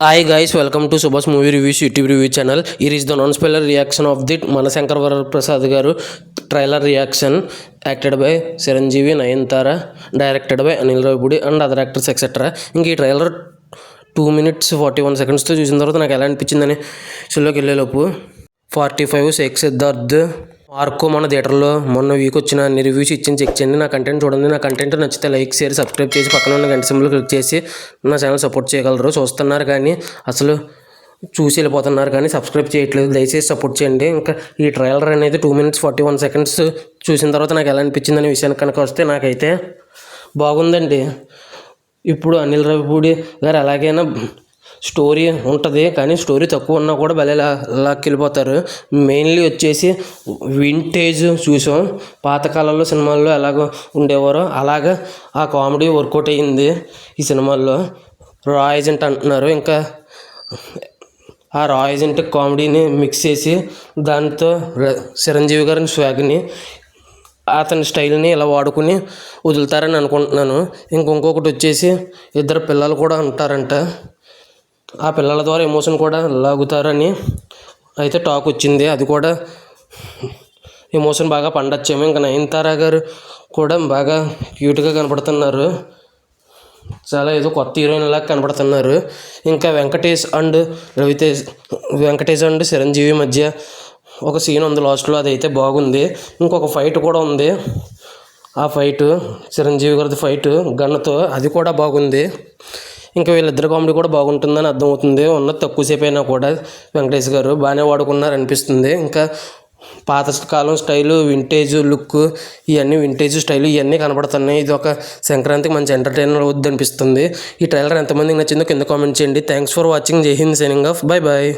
Hi guys, welcome to Subhash Movie Reviews YouTube review channel. Here is the non-spoiler reaction of the Manashankar Varaprasad garu trailer reaction, acted by Chiranjeevi, Nayanthara, directed by Anil Ravipudi and other actors etc. ఇంక ఈ trailer 2 minutes 41 seconds చూసిన తర్వాత నాకు ఎలా అనిపించిందని షోలోకి వెళ్ళేలోపు 45 షేక్ సిద్ధార్థ్ ఆర్కో మన థియేటర్లో మొన్న week వచ్చిన అన్ని రివ్యూస్ ఇచ్చింది చెక్ చేయండి. నా కంటెంట్ చూడండి. నా కంటెంట్ నచ్చితే లైక్ షేర్ సబ్స్క్రైబ్ చేసి పక్కన ఉన్న గంట సింబల్ క్లిక్ చేసి నా ఛానల్ సపోర్ట్ చేయగలరు. చూస్తున్నారు కానీ అసలు చూసి వెళ్ళిపోతున్నారు కానీ సబ్స్క్రైబ్ చేయట్లేదు. దయచేసి సపోర్ట్ చేయండి. ఇంకా ఈ ట్రైలర్ అనేది 2 minutes 41 seconds చూసిన తర్వాత నాకు ఎలా అనిపించింది అనే విషయానికి కనుక వస్తే నాకైతే బాగుందండి. ఇప్పుడు అనిల్ రావిపూడి గారు ఎలాగైనా స్టోరీ ఉంటుంది కానీ స్టోరీ తక్కువ ఉన్నా కూడా భలే లాక్కెళ్ళిపోతారు. మెయిన్లీ వచ్చేసి వింటేజ్ చూసాం. పాతకాలంలో సినిమాల్లో ఎలాగో ఉండేవారో అలాగా ఆ కామెడీ వర్కౌట్ అయ్యింది ఈ సినిమాల్లో. రా ఏజెంట్ అంటున్నారు, ఇంకా ఆ రా ఏజెంట్ కామెడీని మిక్స్ చేసి దాంతో చిరంజీవి గారిని స్వాగ్ని అతని స్టైల్ని ఇలా వాడుకుని వదులుతారని అనుకుంటున్నాను. ఇంకొకటి వచ్చేసి ఇద్దరు పిల్లలు కూడా ఉంటారంట. ఆ పిల్లల ద్వారా ఎమోషన్ కూడా లాగుతారని అయితే టాక్ వచ్చింది. అది కూడా ఎమోషన్ బాగా పండొచ్చేమో. ఇంకా నయనతార గారు కూడా బాగా క్యూట్గా కనపడుతున్నారు. చాలా ఏదో కొత్త హీరోయిన్ లాగా కనపడుతున్నారు. ఇంకా వెంకటేష్ అండ్ చిరంజీవి మధ్య ఒక సీన్ ఉంది లాస్ట్లో, అది అయితే బాగుంది. ఇంకొక ఫైట్ కూడా ఉంది. ఆ ఫైట్ చిరంజీవి గారిది ఫైట్ గన్నుతో, అది కూడా బాగుంది. ఇంకా వీళ్ళిద్దరు కామెడీ కూడా బాగుంటుందని అర్థమవుతుంది. ఉన్నది తక్కువసేపు అయినా కూడా వెంకటేష్ గారు బాగానే వాడుకున్నారు అనిపిస్తుంది. ఇంకా పాత కాలం style, vintage look, vintage style ఇవన్నీ కనబడుతున్నాయి. ఇది ఒక సంక్రాంతికి మంచి ఎంటర్టైనర్ అవుద్ది అనిపిస్తుంది. ఈ ట్రైలర్ ఎంతమందికి నచ్చిందో కింద కామెంట్ చేయండి. Thanks for watching. Jai Hind, signing off. Bye bye.